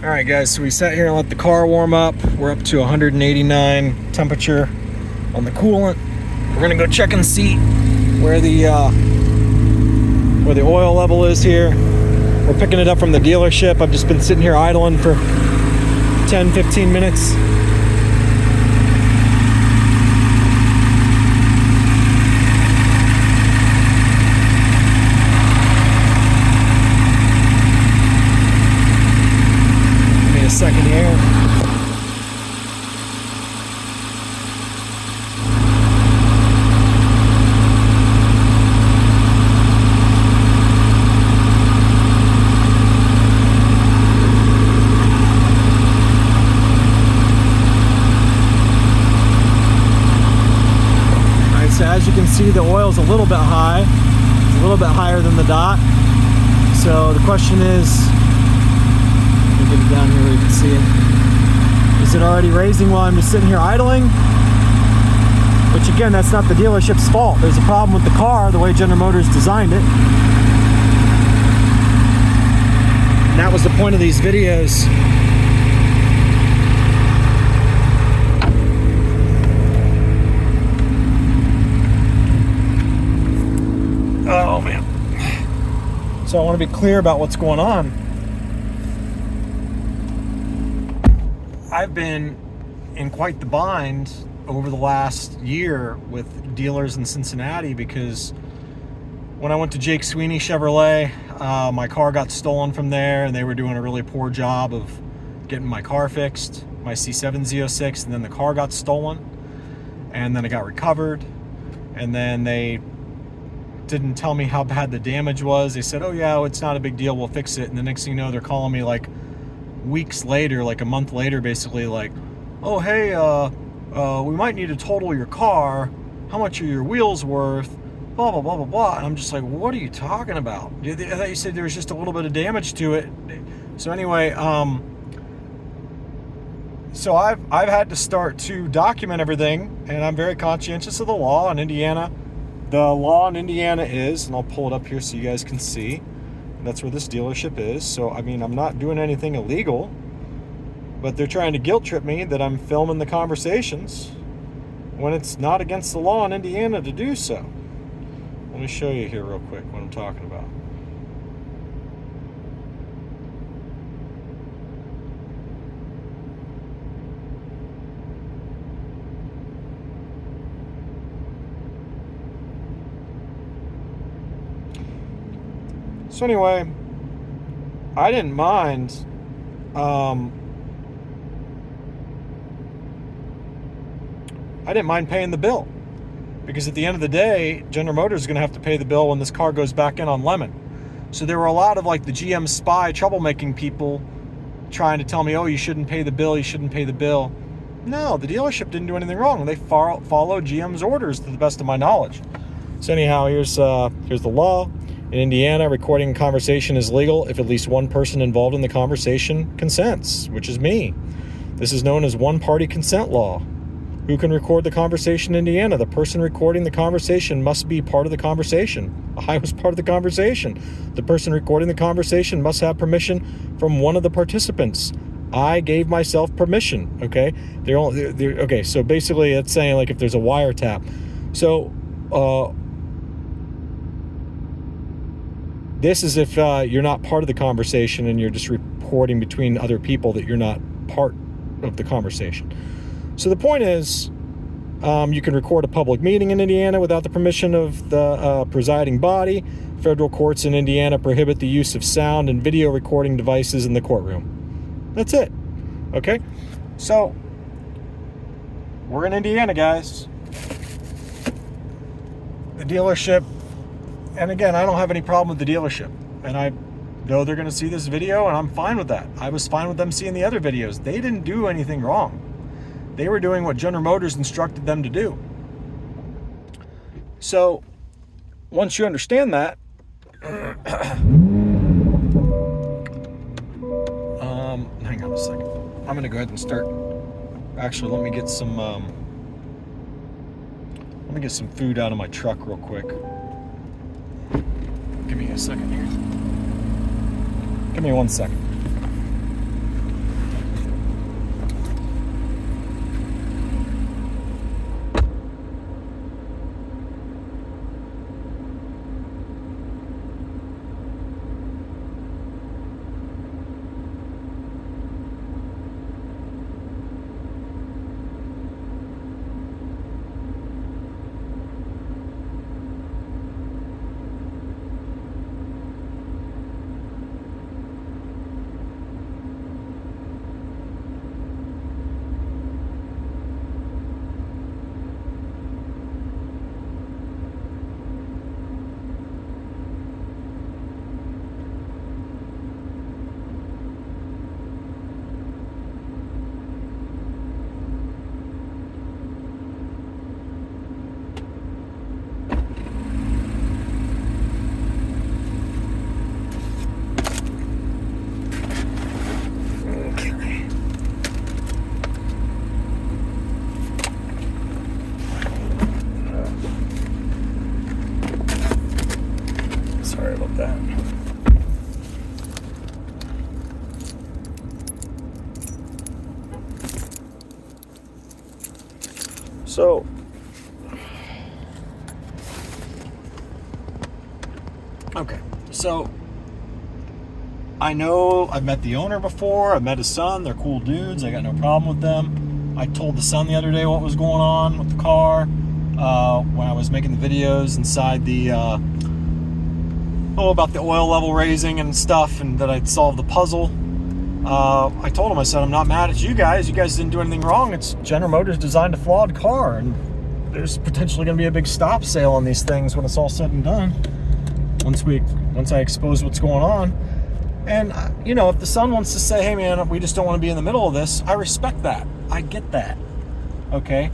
All right, guys, so we sat here and let the car warm up. We're up to 189 temperature on the coolant. We're gonna go check and see where the oil level is here. We're picking it up from the dealership. I've just been sitting here idling for 10-15 minutes. Second here. Alright, so as you can see, the oil's a little bit high. It's a little bit higher than the dot. So the question is, get it down here where you can see it. Is it already raising while I'm just sitting here idling? Which again, that's not the dealership's fault. There's a problem with the car, the way General Motors designed it. And that was the point of these videos. Oh man. So I want to be clear about what's going on. I've been in quite the bind over the last year with dealers in Cincinnati because when I went to Jake Sweeney Chevrolet, my car got stolen from there and they were doing a really poor job of getting my car fixed, my C7 Z06, and then the car got stolen and then it got recovered and then they didn't tell me how bad the damage was. They said, oh yeah, it's not a big deal, we'll fix it. And the next thing you know, they're calling me like weeks later, like a month later, basically like, oh hey, we might need to total your car, how much are your wheels worth, blah blah blah blah blah. And I'm just like, what are you talking about? I thought you said there was just a little bit of damage to it. So anyway, so I've had to start to document everything, and I'm very conscientious of the law in Indiana. The law in Indiana is, and I'll pull it up here so you guys can see, that's where this dealership is. So, I mean, I'm not doing anything illegal, but they're trying to guilt trip me that I'm filming the conversations when it's not against the law in Indiana to do so. Let me show you here real quick what I'm talking about. So anyway, I didn't mind paying the bill because at the end of the day, General Motors is going to have to pay the bill when this car goes back in on lemon. So there were a lot of like the GM spy troublemaking people trying to tell me, oh, you shouldn't pay the bill, you shouldn't pay the bill. No, the dealership didn't do anything wrong. They followed GM's orders to the best of my knowledge. So anyhow, here's the law. In Indiana, recording a conversation is legal if at least one person involved in the conversation consents, which is me. This is known as one-party consent law. Who can record the conversation in Indiana? The person recording the conversation must be part of the conversation. I was part of the conversation. The person recording the conversation must have permission from one of the participants. I gave myself permission, okay? Okay, so basically it's saying like if there's a wiretap. So, this is if you're not part of the conversation and you're just reporting between other people that you're not part of the conversation. So the point is, you can record a public meeting in Indiana without the permission of the presiding body. Federal courts in Indiana prohibit the use of sound and video recording devices in the courtroom. That's it. Okay? So, we're in Indiana, guys. The dealership, and again, I don't have any problem with the dealership. And I know they're going to see this video, and I'm fine with that. I was fine with them seeing the other videos. They didn't do anything wrong. They were doing what General Motors instructed them to do. So, once you understand that, hang on a second. I'm going to go ahead and start. Actually, let me get some food out of my truck real quick. Give me a second here. Give me 1 second. So, okay, so I know I've met the owner before. I've met his son. They're cool dudes. I got no problem with them. I told the son the other day what was going on with the car when I was making the videos inside the, about the oil level raising and stuff, and that I'd solved the puzzle. I told him, I said, I'm not mad at you guys. You guys didn't do anything wrong. It's General Motors designed a flawed car, and there's potentially going to be a big stop sale on these things when it's all said and done. Once I expose what's going on. And, if the son wants to say, hey, man, we just don't want to be in the middle of this, I respect that. I get that. Okay?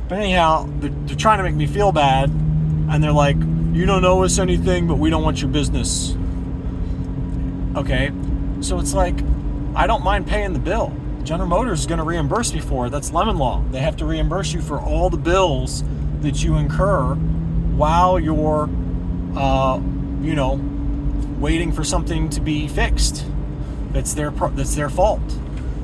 But anyhow, they're trying to make me feel bad, and they're like, you don't owe us anything, but we don't want your business. Okay? So it's like, I don't mind paying the bill. General Motors is going to reimburse me for it. That's lemon law. They have to reimburse you for all the bills that you incur while you're, waiting for something to be fixed. That's their fault.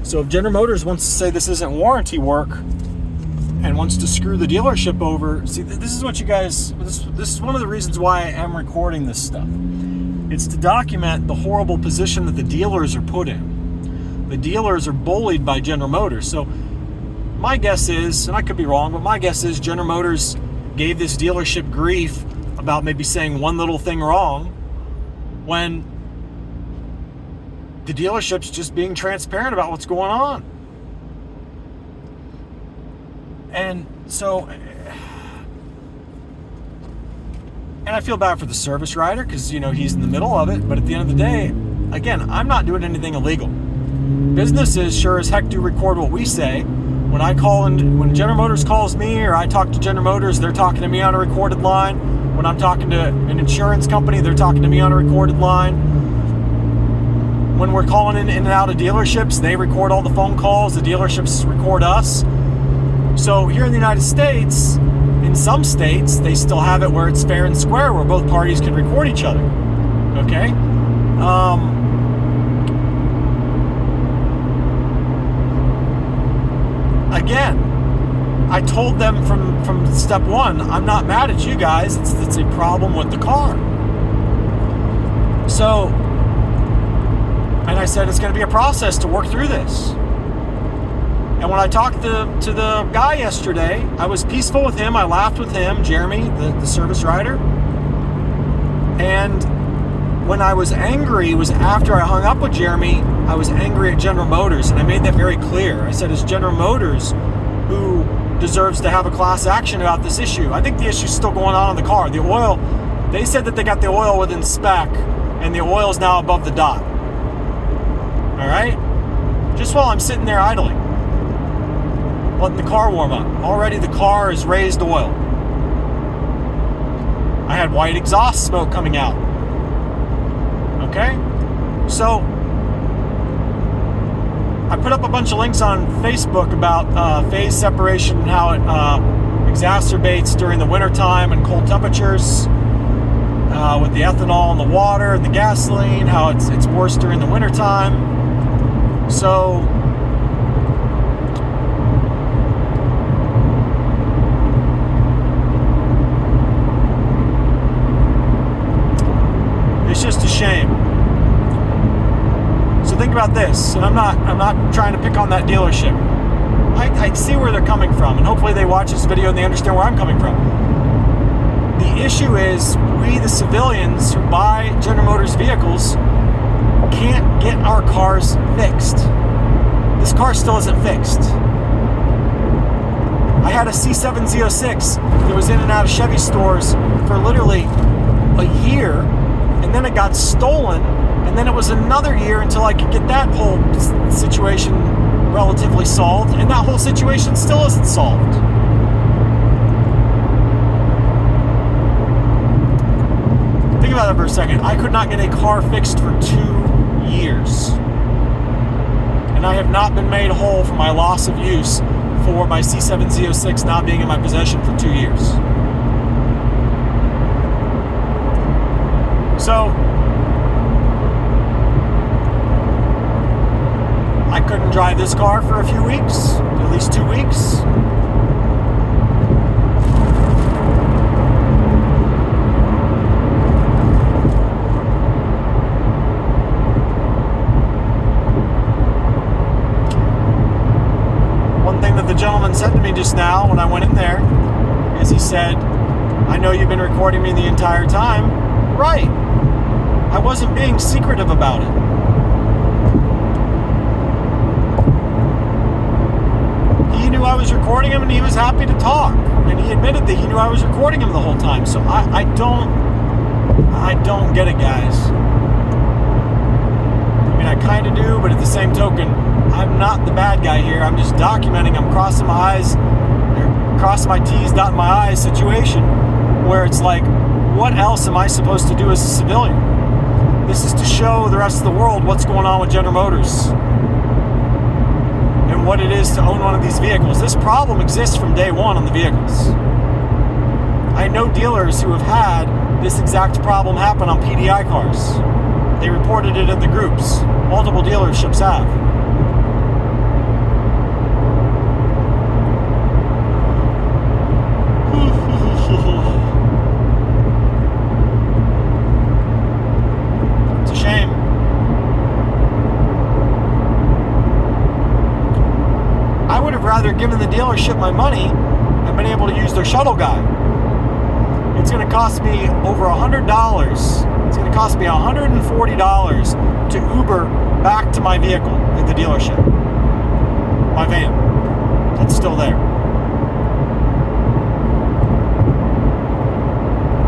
So if General Motors wants to say this isn't warranty work and wants to screw the dealership over, see, this is what you guys, this is one of the reasons why I am recording this stuff. It's to document the horrible position that the dealers are put in. The dealers are bullied by General Motors. So my guess is, and I could be wrong, but my guess is General Motors gave this dealership grief about maybe saying one little thing wrong, when the dealership's just being transparent about what's going on. And so, and I feel bad for the service writer because, he's in the middle of it. But at the end of the day, again, I'm not doing anything illegal. Businesses sure as heck do record what we say. When I call in, when General Motors calls me or I talk to General Motors, they're talking to me on a recorded line. When I'm talking to an insurance company, they're talking to me on a recorded line. When we're calling in and out of dealerships, they record all the phone calls. The dealerships record us. So here in the United States, in some states, they still have it where it's fair and square, where both parties can record each other. Okay? Again, I told them from step one, I'm not mad at you guys. It's a problem with the car. So, and I said it's going to be a process to work through this. And when I talked to the guy yesterday, I was peaceful with him. I laughed with him, Jeremy, the service writer. And when I was angry, it was after I hung up with Jeremy, I was angry at General Motors. And I made that very clear. I said, it's General Motors who deserves to have a class action about this issue. I think the issue's still going on in the car. The oil, they said that they got the oil within spec, and the oil is now above the dot. All right? Just while I'm sitting there idling, letting the car warm up. Already the car is raised oil. I had white exhaust smoke coming out. Okay? So, I put up a bunch of links on Facebook about phase separation and how it exacerbates during the wintertime and cold temperatures with the ethanol in the water and the gasoline, how it's worse during the wintertime. So, it's just a shame. So think about this, and I'm not trying to pick on that dealership. I see where they're coming from, and hopefully they watch this video and they understand where I'm coming from. The issue is we, the civilians who buy General Motors vehicles, can't get our cars fixed. This car still isn't fixed. I had a C0706 that was in and out of Chevy stores for literally a year, and then it got stolen. And then it was another year until I could get that whole situation relatively solved. And that whole situation still isn't solved. Think about that for a second. I could not get a car fixed for 2 years. And I have not been made whole for my loss of use for my C0706 not being in my possession for 2 years. So, I couldn't drive this car for a few weeks, at least 2 weeks. just now when I went in there is he said, I know you've been recording me the entire time. Right. I wasn't being secretive about it. He knew I was recording him and he was happy to talk. And he admitted that he knew I was recording him the whole time. So I don't get it, guys. I mean, I kind of do, but at the same token, I'm not the bad guy here. I'm just documenting. I'm crossing my T's, dotting my I's situation where it's like, what else am I supposed to do as a civilian? This is to show the rest of the world what's going on with General Motors and what it is to own one of these vehicles. This problem exists from day one on the vehicles. I know dealers who have had this exact problem happen on PDI cars. They reported it in the groups. Multiple dealerships have. It's a shame. I would have rather given the dealership my money and been able to use their shuttle guy. It's going to cost me over $100. It's going to cost me $140 to Uber back to my vehicle at the dealership. My van. That's still there.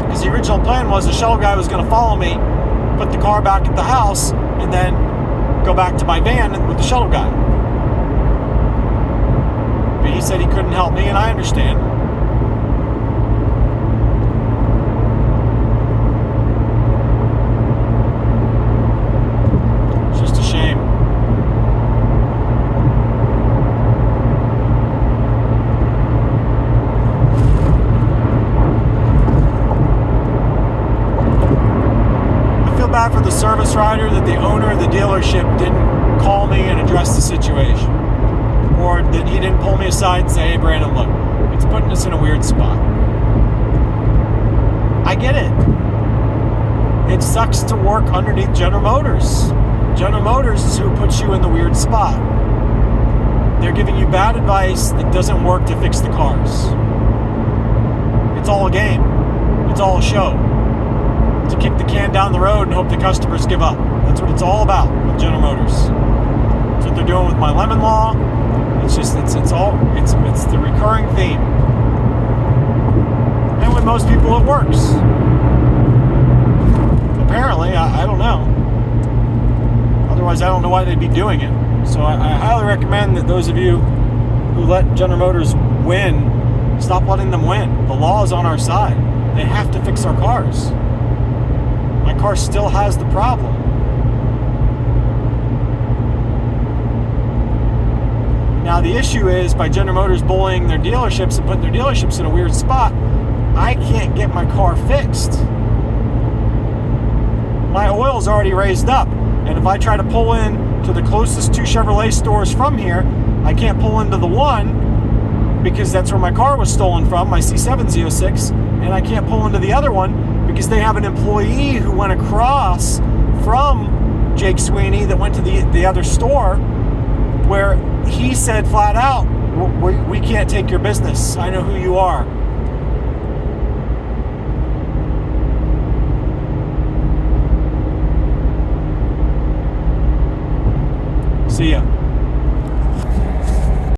Because the original plan was the shuttle guy was going to follow me, put the car back at the house, and then go back to my van with the shuttle guy. But he said he couldn't help me, and I understand. For the service rider that the owner of the dealership didn't call me and address the situation, or that he didn't pull me aside and say, hey Brandon, look, it's putting us in a weird spot. I get it. It sucks to work underneath General Motors. General Motors is who puts you in the weird spot. They're giving you bad advice that doesn't work to fix the cars. It's all a game. It's all a show. To kick the can down the road and hope the customers give up. That's what it's all about with General Motors. That's what they're doing with my lemon law. It's just it's the recurring theme. And with most people it works. Apparently, I don't know. Otherwise I don't know why they'd be doing it. So I highly recommend that those of you who let General Motors win, stop letting them win. The law is on our side. They have to fix our cars. My car still has the problem. Now the issue is, by General Motors bullying their dealerships and putting their dealerships in a weird spot, I can't get my car fixed. My oil's already raised up, and if I try to pull in to the closest two Chevrolet stores from here, I can't pull into the one because that's where my car was stolen from, my C7 Z06, and I can't pull into the other one because they have an employee who went across from Jake Sweeney that went to the other store, where he said flat out, we can't take your business. I know who you are.